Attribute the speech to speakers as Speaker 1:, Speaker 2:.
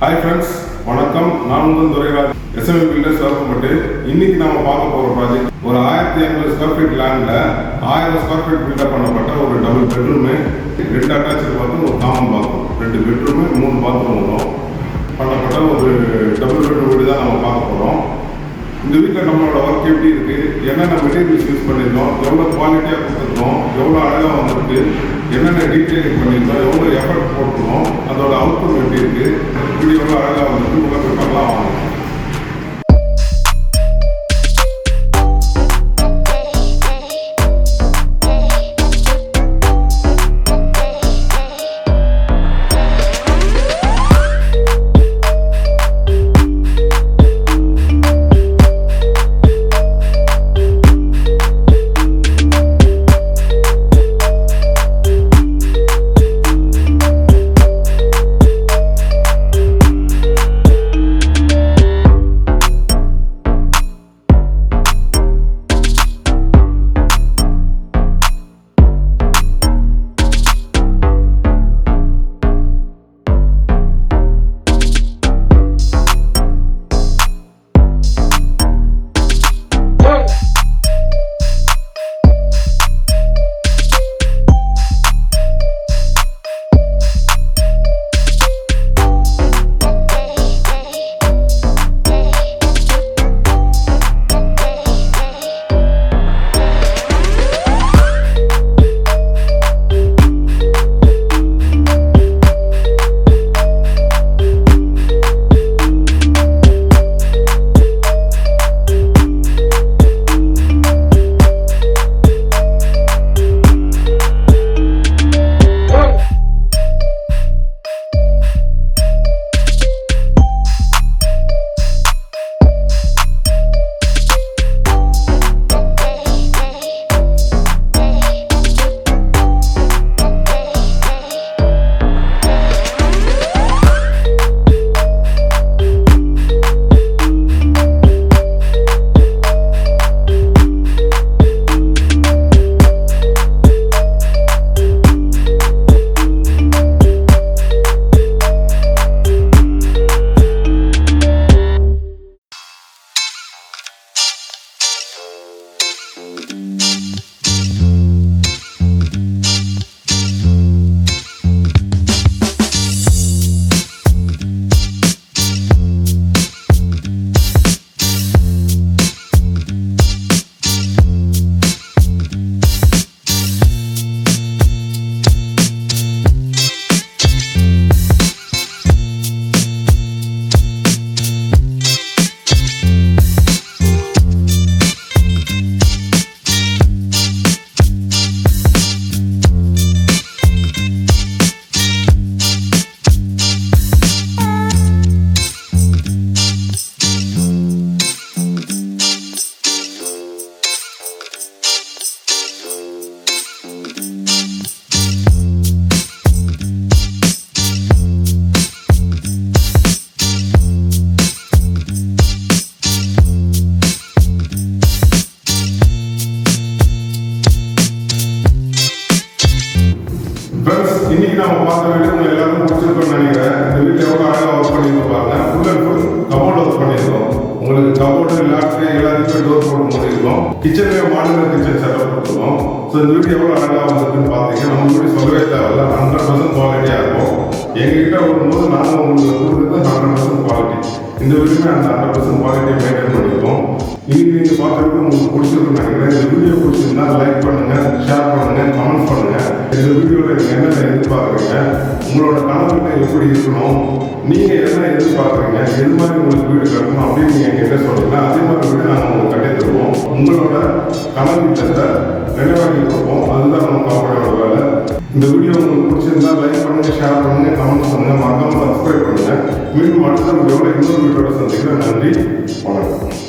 Speaker 1: Hi friends, வணக்கம். நான் உங்கள் துரைராஜ், எஸ்எம்இ பில்டர்ஸ் வரப்பட்டு. இன்னைக்கு நாம பார்க்க போகிற ப்ராஜெக்ட் ஒரு 1500 ஸ்கொயர் ஃபீட் லேண்டில் 1000 ஸ்கொயர் ஃபீட் பில்டப் பண்ணப்பட்ட ஒரு டபுள் பெட்ரூமு, 2 அட்டாச்சு பாத்ரூம், ஒரு காமன் பாத்ரூம், 2 பெட்ரூமு 3 பாத்ரூம் வரும் பண்ணப்பட்ட ஒரு டபுள் பெட்ரூம் வீடு தான் நம்ம பார்க்க போகிறோம். இந்த வீட்டில் நம்மளோட ஒர்க் எப்படி இருக்குது, என்னென்ன மெட்டீரியல்ஸ் யூஸ் பண்ணியிருக்கோம், எவ்வளோ குவாலிட்டியாக கொடுத்துருக்கோம், எவ்வளோ அழகாக வந்திருக்கு, என்னென்ன டீட்டெயிலிங் பண்ணியிருக்கோம், எவ்வளோ எஃபர்ட் போட்டுருக்கோம், அதோட அவுட்புட் எப்படி இருக்குது, இப்படி எவ்வளோ அழகாக வந்துருக்கு உங்களுக்கு பண்ணலாம் வாங்க. இன்னைக்கு நம்ம பார்த்த வீடு உங்க எல்லாரும் பிடிச்சிருக்கோம்னு நினைக்கிறேன். இந்த வீட்டில் எவ்வளோ அழகாக ஒர்க் பண்ணியிருப்பாங்க. Full and full cupboard work பண்ணியிருக்கோம். உங்களுக்கு கபோர்டு லேப்டாப் எல்லாத்துக்குமே டோர் போட்டு முடியிருக்கோம். கிச்சன்லேயே மாடலர் கிச்சன் செட்டப் கொடுத்துருக்கோம். ஸோ இந்த வீடு எவ்வளோ அழகாக வந்திருக்குன்னு பார்த்தீங்கன்னா நம்ம வீடு சொல்லவே தேவையில்ல, 100% குவாலிட்டியாக இருக்கும். எங்ககிட்ட வரும்போது நாங்கள் உங்களுக்கு கொடுக்குறது 100% குவாலிட்டி. இந்த வீடுமே அந்த 100% குவாலிட்டியை மெயின்டைன் பண்ணியிருக்கோம். இன்னைக்கு நீங்கள் பார்த்துட்டு உங்களுக்கு பிடிச்சிருக்குன்னு நினைக்கிறேன். இந்த வீடியோ பிடிச்சிருந்தா லைக் பண்ணுங்க, ஷேர் பண்ணுங்க, கமெண்ட் பண்ணுங்க. இந்த வீடியோவில் நீங்கள் என்னென்ன எதிர்பார்க்குறீங்க, உங்களோட கனவுல எப்படி இருக்கணும், நீங்கள் என்ன எதிர்பார்க்குறீங்க, எது மாதிரி உங்களுக்கு வீடு கட்டணும் அப்படின்னு நீங்கள் எங்கிட்ட சொல்லுங்க. அதே மாதிரி வீடு நாங்கள் உங்களுக்கு கட்டி தருவோம். உங்களோட கனவு திட்டத்தை நிறைவாக்கி கொடுப்போம். அதுதான் நம்ம கம்பெனியோட வேலை. இந்த வீடியோ உங்களுக்கு பிடிச்சிருந்தா லைக் பண்ணுங்க, ஷேர் பண்ணுங்க, கமெண்ட் பண்ணுங்க, மறக்காம சப்ஸ்கிரைப் பண்ணுங்க. மீண்டும் அடுத்த வீடியோவில் இன்னொரு வீடியோட சந்திக்கிறேன். நன்றி, வணக்கம்.